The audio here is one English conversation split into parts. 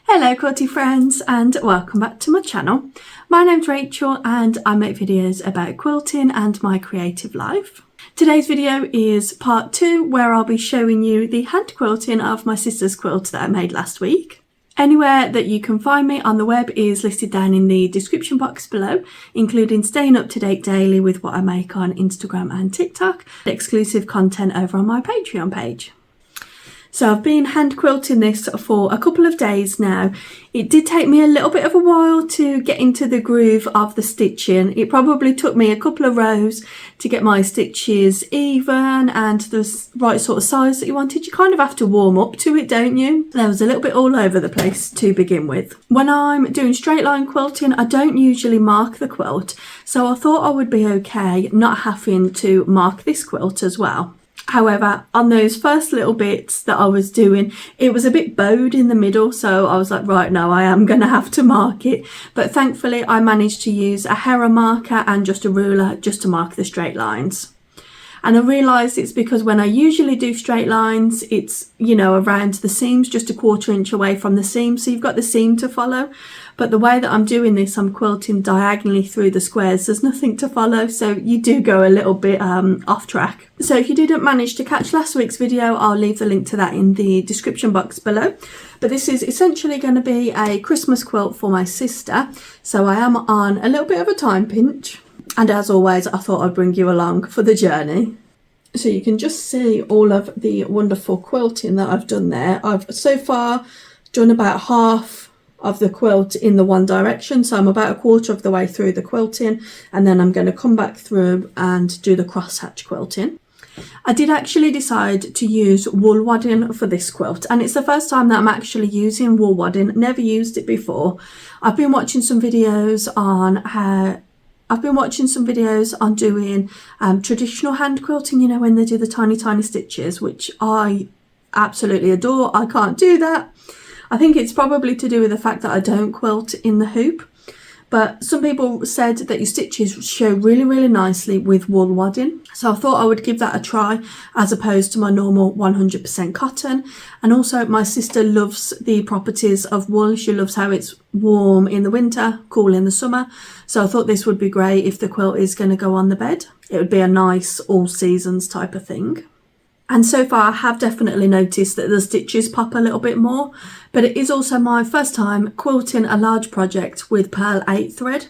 Hello quilty friends and welcome back to my channel. My name's Rachel and I make videos about quilting and my creative life. Today's video is part 2 where I'll be showing you the hand quilting of my sister's quilt that I made last week. Anywhere that you can find me on the web is listed down in the description box below, including staying up to date daily with what I make on Instagram and TikTok, exclusive content over on my Patreon page. So I've been hand quilting this for a couple of days now. It did take me a little bit of a while to get into the groove of the stitching. It probably took me a couple of rows to get my stitches even and the right sort of size that you wanted. You kind of have to warm up to it, don't you? There was a little bit all over the place to begin with. When I'm doing straight line quilting, I don't usually mark the quilt, so I thought I would be okay not having to mark this quilt as well. However, on those first little bits that I was doing, it was a bit bowed in the middle, so I was like, right, no, I am going to have to mark it. But thankfully, I managed to use a Hera marker and just a ruler just to mark the straight lines. And I realised it's because when I usually do straight lines, it's, you know, around the seams, just a 1/4 inch away from the seam, so you've got the seam to follow. But the way that I'm doing this, I'm quilting diagonally through the squares. There's nothing to follow, so you do go a little bit off track. So if you didn't manage to catch last week's video, I'll leave the link to that in the description box below. But this is essentially going to be a Christmas quilt for my sister, so I am on a little bit of a time pinch. And as always, I thought I'd bring you along for the journey. So you can just see all of the wonderful quilting that I've done there. I've so far done about half of the quilt in the one direction, so I'm about a 1/4 of the way through the quilting, and then I'm going to come back through and do the crosshatch quilting. I did actually decide to use wool wadding for this quilt, and it's the first time that I'm actually using wool wadding. Never used it before. I've been watching some videos on doing traditional hand quilting, you know, when they do the tiny stitches, which I absolutely adore. I can't do that. I think it's probably to do with the fact that I don't quilt in the hoop, but some people said that your stitches show really nicely with wool wadding, so I thought I would give that a try as opposed to my normal 100% cotton. And also my sister loves the properties of wool. She loves how it's warm in the winter, cool in the summer, so I thought this would be great if the quilt is going to go on the bed. It would be a nice all seasons type of thing. And so far I have definitely noticed that the stitches pop a little bit more, but it is also my first time quilting a large project with pearl 8 thread.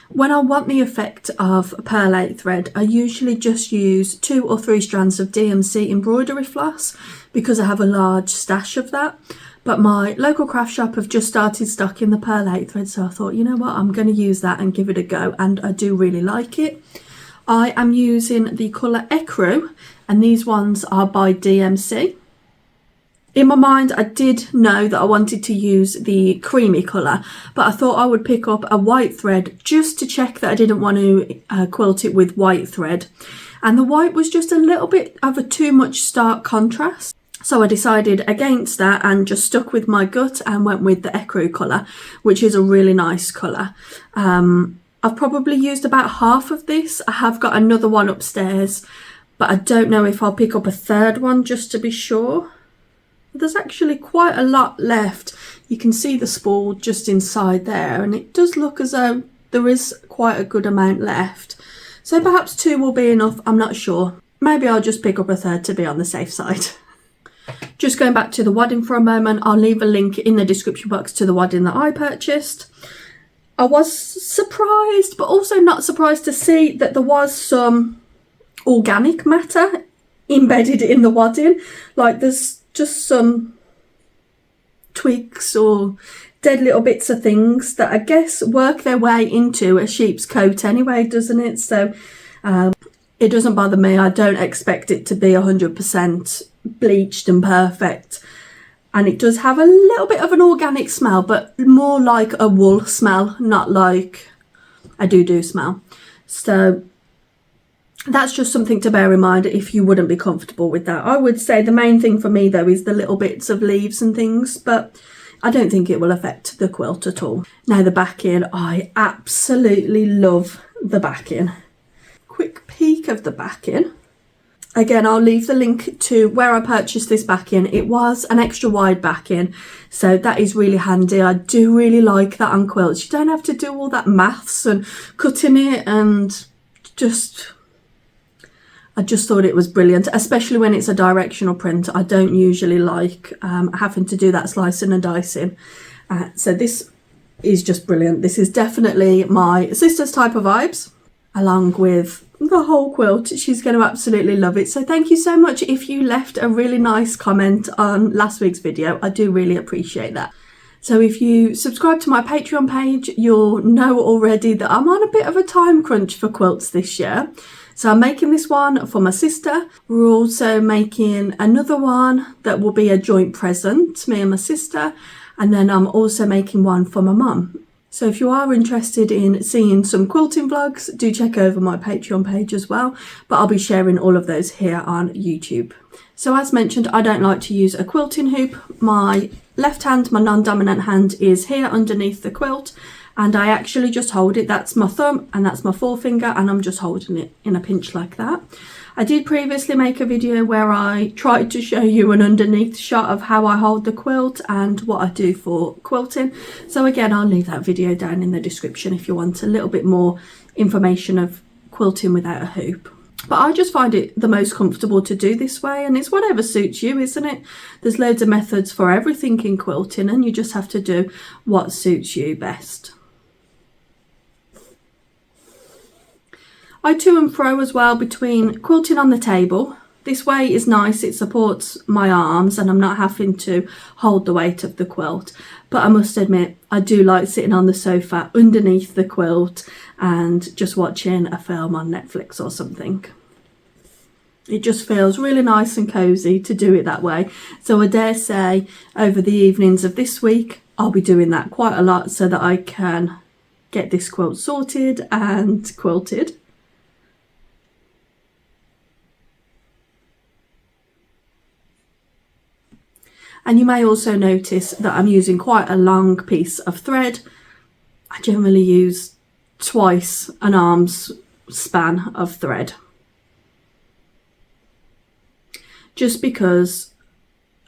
When I want the effect of pearl 8 thread, I usually just use 2 or 3 strands of DMC embroidery floss because I have a large stash of that. But my local craft shop have just started stocking the pearl 8 thread, so I thought, you know what, I'm going to use that and give it a go, and I do really like it. I am using the colour Ecru, and these ones are by DMC. In my mind, I did know that I wanted to use the creamy colour, but I thought I would pick up a white thread just to check that I didn't want to quilt it with white thread. And the white was just a little bit of a too much stark contrast. So I decided against that and just stuck with my gut and went with the Ecru colour, which is a really nice colour. I've probably used about half of this. I have got another one upstairs, but I don't know if I'll pick up a third one just to be sure. There's actually quite a lot left. You can see the spool just inside there, and it does look as though there is quite a good amount left. So perhaps 2 will be enough, I'm not sure. Maybe I'll just pick up a third to be on the safe side. Just going back to the wadding for a moment, I'll leave a link in the description box to the wadding that I purchased. I was surprised, but also not surprised to see that there was some organic matter embedded in the wadding. Like there's just some twigs or dead little bits of things that I guess work their way into a sheep's coat anyway, doesn't it? So it doesn't bother me. I don't expect it to be 100% bleached and perfect. And it does have a little bit of an organic smell, but more like a wool smell, not like a doo-doo smell. So that's just something to bear in mind if you wouldn't be comfortable with that. I would say the main thing for me though is the little bits of leaves and things, but I don't think it will affect the quilt at all. Now the backing, I absolutely love the backing. Quick peek of the backing. Again, I'll leave the link to where I purchased this backing. It was an extra wide backing, so that is really handy. I do really like that on quilts. You don't have to do all that maths and cutting it, and I just thought it was brilliant, especially when it's a directional print. I don't usually like having to do that slicing and dicing. So this is just brilliant. This is definitely my sister's type of vibes, along with the whole quilt. She's going to absolutely love it. So thank you so much if you left a really nice comment on last week's video. I do really appreciate that. So if you subscribe to my Patreon page, you'll know already that I'm on a bit of a time crunch for quilts this year. So I'm making this one for my sister. We're also making another one that will be a joint present, me and my sister. And then I'm also making one for my mum. So if you are interested in seeing some quilting vlogs, do check over my Patreon page as well. But I'll be sharing all of those here on YouTube. So as mentioned, I don't like to use a quilting hoop. My left hand, my non-dominant hand, is here underneath the quilt. And I actually just hold it. That's my thumb and that's my forefinger, and I'm just holding it in a pinch like that. I did previously make a video where I tried to show you an underneath shot of how I hold the quilt and what I do for quilting. So again, I'll leave that video down in the description if you want a little bit more information of quilting without a hoop. But I just find it the most comfortable to do this way, and it's whatever suits you, isn't it? There's loads of methods for everything in quilting, and you just have to do what suits you best. I to and fro as well between quilting on the table. This way is nice, it supports my arms and I'm not having to hold the weight of the quilt. But I must admit, I do like sitting on the sofa underneath the quilt and just watching a film on Netflix or something. It just feels really nice and cosy to do it that way. So I dare say over the evenings of this week, I'll be doing that quite a lot so that I can get this quilt sorted and quilted. And you may also notice that I'm using quite a long piece of thread. I generally use twice an arm's span of thread. Just because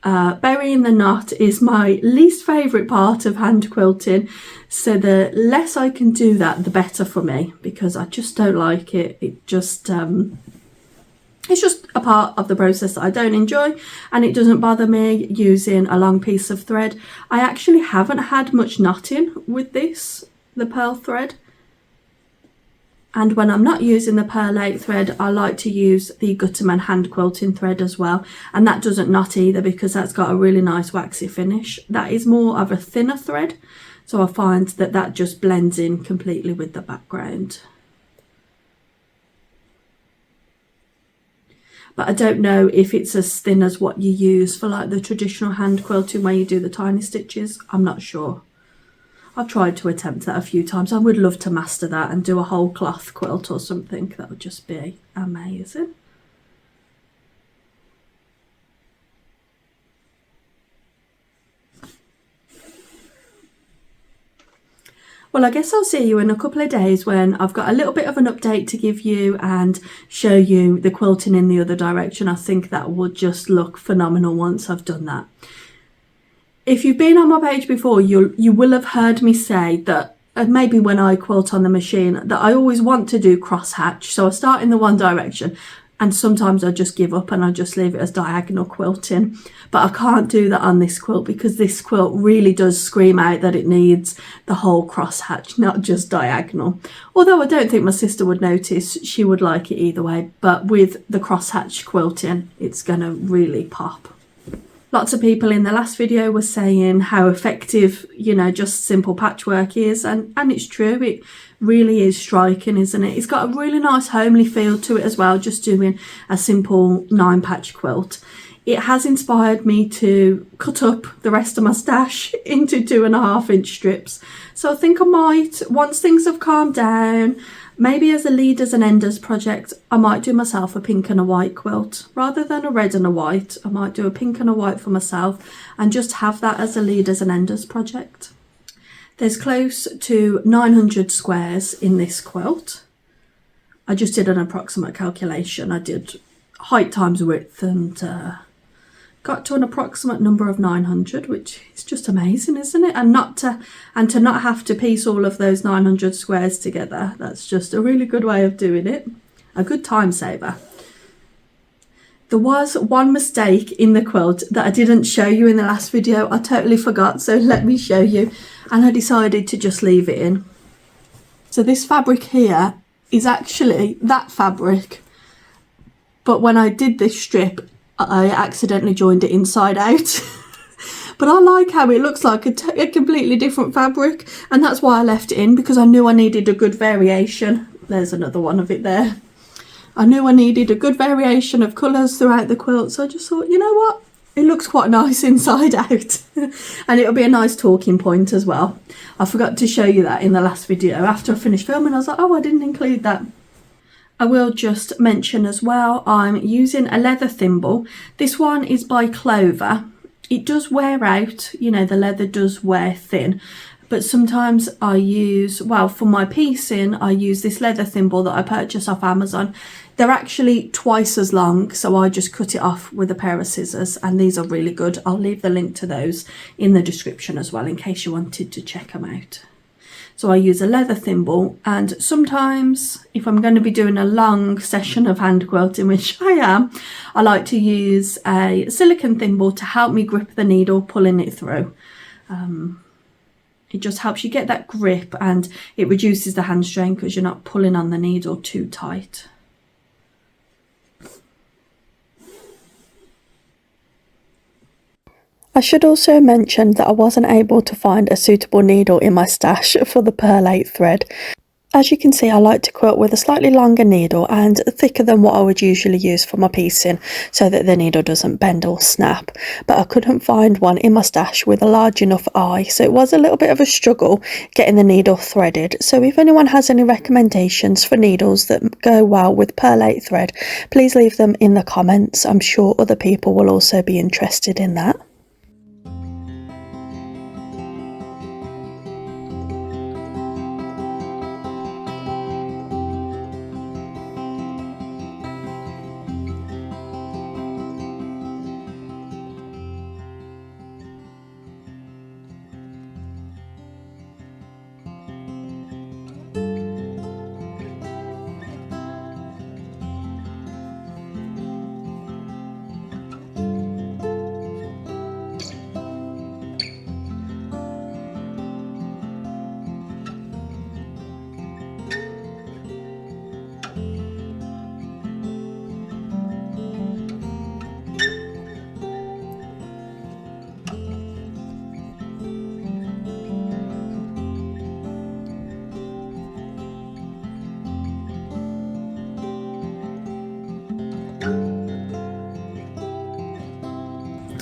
burying the knot is my least favourite part of hand quilting. So the less I can do that, the better for me, because I just don't like it. It's just a part of the process that I don't enjoy, and it doesn't bother me using a long piece of thread. I actually haven't had much knotting with this, the pearl thread. And when I'm not using the pearl 8 thread, I like to use the Gutterman hand quilting thread as well. And that doesn't knot either because that's got a really nice waxy finish. That is more of a thinner thread. So I find that that just blends in completely with the background. But I don't know if it's as thin as what you use for like the traditional hand quilting where you do the tiny stitches. I'm not sure. I've tried to attempt that a few times. I would love to master that and do a whole cloth quilt or something. That would just be amazing. Well, I guess I'll see you in a couple of days when I've got a little bit of an update to give you and show you the quilting in the other direction. I think that would just look phenomenal once I've done that. If you've been on my page before, you will have heard me say that maybe when I quilt on the machine that I always want to do cross hatch. So I start in the one direction and sometimes I just give up and I just leave it as diagonal quilting. But I can't do that on this quilt because this quilt really does scream out that it needs the whole cross hatch, not just diagonal. Although I don't think my sister would notice, she would like it either way. But with the cross hatch quilting, it's gonna really pop. Lots of people in the last video were saying how effective, just simple patchwork is, and it's true. It really is striking, isn't it? It's got a really nice homely feel to it as well, just doing a simple 9-patch quilt. It has inspired me to cut up the rest of my stash into 2.5-inch strips. So I think I might, once things have calmed down, maybe as a leaders and enders project, I might do myself a pink and a white quilt. Rather than a red and a white, I might do a pink and a white for myself and just have that as a leaders and enders project. There's close to 900 squares in this quilt. I just did an approximate calculation. I did height times width, and got to an approximate number of 900, which is just amazing, isn't it? And to not have to piece all of those 900 squares together. That's just a really good way of doing it. A good time saver. There was one mistake in the quilt that I didn't show you in the last video. I totally forgot, so let me show you. And I decided to just leave it in. So this fabric here is actually that fabric, but when I did this strip, I accidentally joined it inside out. But I like how it looks like a completely different fabric, and that's why I left it in, because I knew I needed a good variation. There's another one of it there. I knew I needed a good variation of colours throughout the quilt, so I just thought, you know what, it looks quite nice inside out. And it'll be a nice talking point as well. I forgot to show you that in the last video. After I finished filming, I was like, oh, I didn't include that. I will just mention as well, I'm using a leather thimble. This one is by Clover. It does wear out, you know, the leather does wear thin, but sometimes I use, well, for my piecing, I use this leather thimble that I purchased off Amazon. They're actually twice as long, so I just cut it off with a pair of scissors, and these are really good. I'll leave the link to those in the description as well, in case you wanted to check them out. So I use a leather thimble, and sometimes if I'm going to be doing a long session of hand quilting, which I am, I like to use a silicone thimble to help me grip the needle pulling it through. It just helps you get that grip, and it reduces the hand strain because you're not pulling on the needle too tight. I should also mention that I wasn't able to find a suitable needle in my stash for the perlate thread. As you can see, I like to quilt with a slightly longer needle and thicker than what I would usually use for my piecing, so that the needle doesn't bend or snap. But I couldn't find one in my stash with a large enough eye, so it was a little bit of a struggle getting the needle threaded. So if anyone has any recommendations for needles that go well with perlate thread, please leave them in the comments. I'm sure other people will also be interested in that.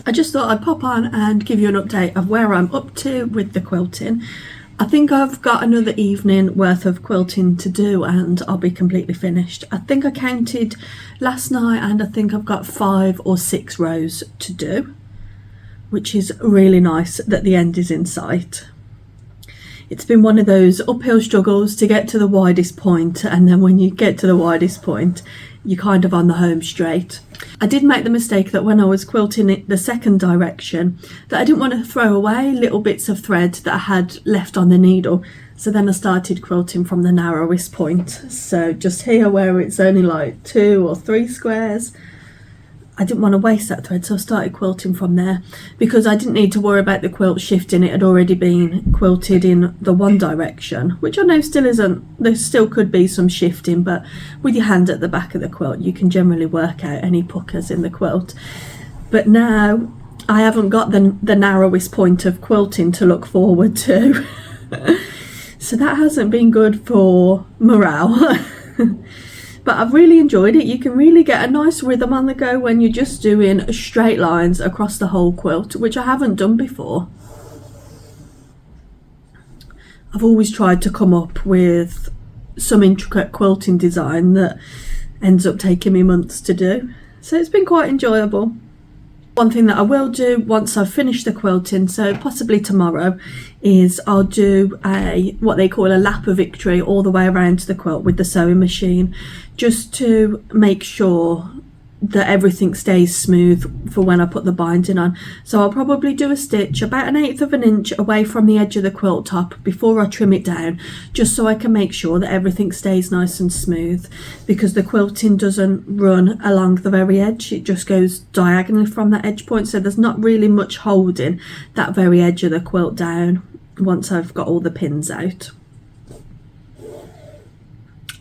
I just thought I'd pop on and give you an update of where I'm up to with the quilting. I think I've got another evening worth of quilting to do and I'll be completely finished. I think I counted last night and I think I've got 5 or 6 rows to do, which is really nice that the end is in sight. It's been one of those uphill struggles to get to the widest point, and then when you get to the widest point, you're kind of on the home straight. I did make the mistake that when I was quilting it the second direction, that I didn't want to throw away little bits of thread that I had left on the needle. So then I started quilting from the narrowest point. So just here where it's only like 2 or 3 squares, I didn't want to waste that thread, so I started quilting from there because I didn't need to worry about the quilt shifting. It had already been quilted in the one direction, which I know still isn't, there still could be some shifting, but with your hand at the back of the quilt you can generally work out any puckers in the quilt. But now I haven't got the narrowest point of quilting to look forward to. So that hasn't been good for morale. But I've really enjoyed it. You can really get a nice rhythm on the go when you're just doing straight lines across the whole quilt, which I haven't done before. I've always tried to come up with some intricate quilting design that ends up taking me months to do. So it's been quite enjoyable. One thing that I will do once I've finished the quilting, so possibly tomorrow, is I'll do what they call a lap of victory all the way around the quilt with the sewing machine, just to make sure that everything stays smooth for when I put the binding on. So I'll probably do a stitch about 1/8 of an inch away from the edge of the quilt top before I trim it down, just so I can make sure that everything stays nice and smooth, because the quilting doesn't run along the very edge, it just goes diagonally from that edge point, so there's not really much holding that very edge of the quilt down once I've got all the pins out.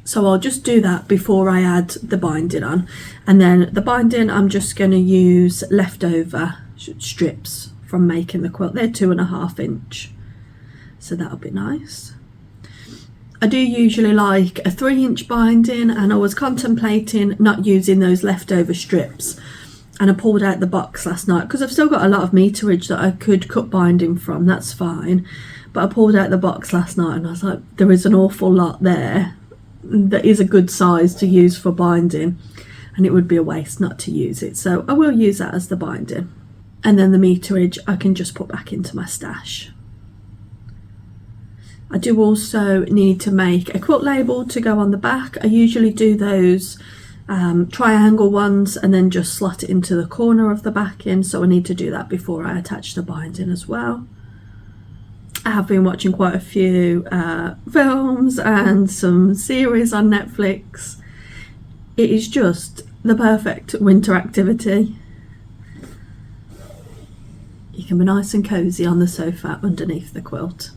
So I'll just do that before I add the binding on, and then the binding I'm just going to use leftover strips from making the quilt. They're 2.5 inch, so that'll be nice. I do usually like a 3-inch binding, and I was contemplating not using those leftover strips, and I pulled out the box last night because I've still got a lot of meterage that I could cut binding from, that's fine, but I pulled out the box last night and I was like, there is an awful lot there that is a good size to use for binding, and it would be a waste not to use it, so I will use that as the binding, and then the meterage I can just put back into my stash. I do also need to make a quilt label to go on the back. I usually do those triangle ones and then just slot it into the corner of the backing, so I need to do that before I attach the binding as well. I have been watching quite a few films and some series on Netflix. It is just the perfect winter activity. You can be nice and cosy on the sofa underneath the quilt.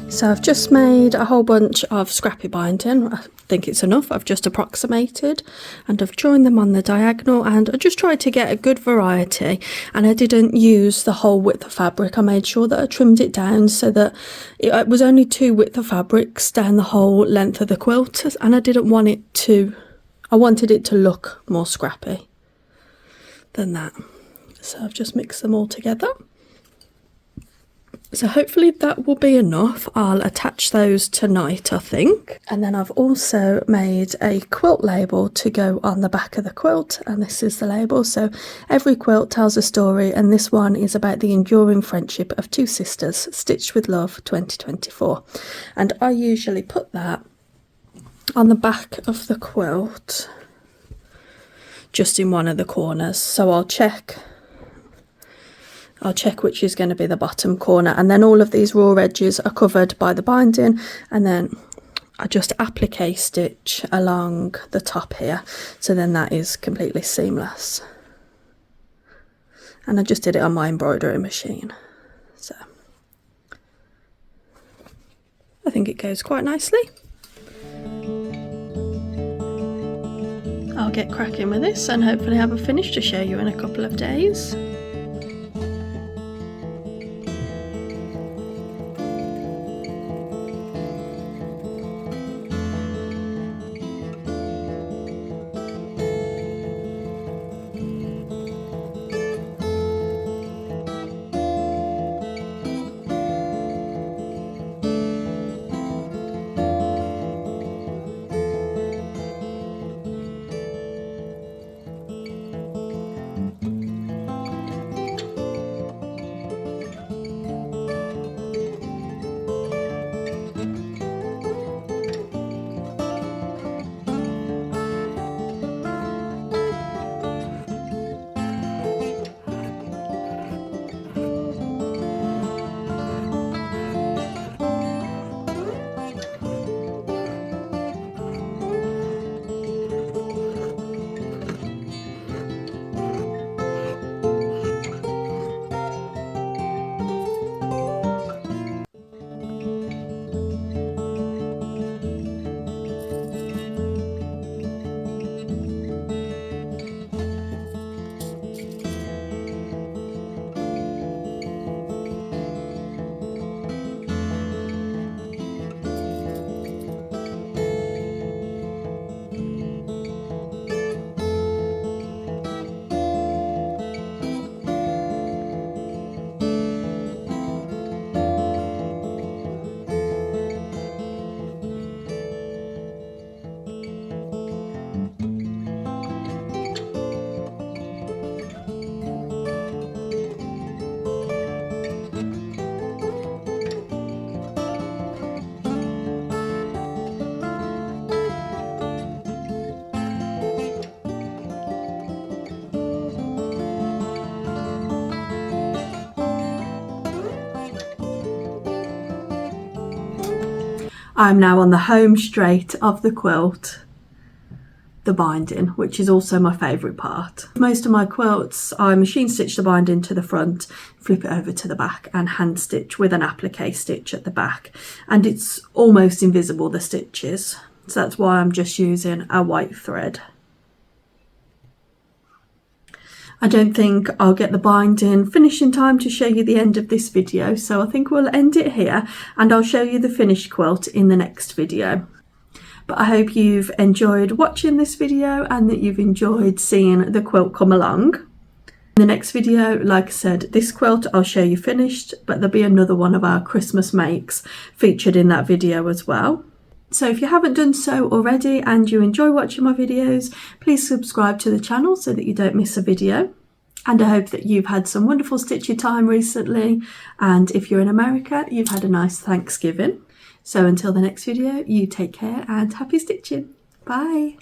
So I've just made a whole bunch of scrappy binding. I think it's enough. I've just approximated and I've joined them on the diagonal, and I just tried to get a good variety, and I didn't use the whole width of fabric. I made sure that I trimmed it down so that it was only 2 width of fabrics down the whole length of the quilt, and I didn't want it to, I wanted it to look more scrappy than that. So I've just mixed them all together. So hopefully that will be enough. I'll attach those tonight, I think. And then I've also made a quilt label to go on the back of the quilt, and this is the label. So every quilt tells a story, and this one is about the enduring friendship of 2 sisters, stitched with love 2024. And I usually put that on the back of the quilt, just in one of the corners. So I'll check which is going to be the bottom corner, and then all of these raw edges are covered by the binding, and then I just applique stitch along the top here, so then that is completely seamless. And I just did it on my embroidery machine, so I think it goes quite nicely. I'll get cracking with this and hopefully have a finish to show you in a couple of days. I'm now on the home straight of the quilt, the binding, which is also my favourite part. Most of my quilts, I machine stitch the binding to the front, flip it over to the back and hand stitch with an applique stitch at the back, and it's almost invisible, the stitches, so that's why I'm just using a white thread. I don't think I'll get the binding finished in time to show you the end of this video, so I think we'll end it here and I'll show you the finished quilt in the next video. But I hope you've enjoyed watching this video and that you've enjoyed seeing the quilt come along. In the next video, like I said, this quilt I'll show you finished, but there'll be another one of our Christmas makes featured in that video as well. So if you haven't done so already and you enjoy watching my videos, please subscribe to the channel so that you don't miss a video. And I hope that you've had some wonderful stitchy time recently, and if you're in America, you've had a nice Thanksgiving. So until the next video, you take care and happy stitching. Bye.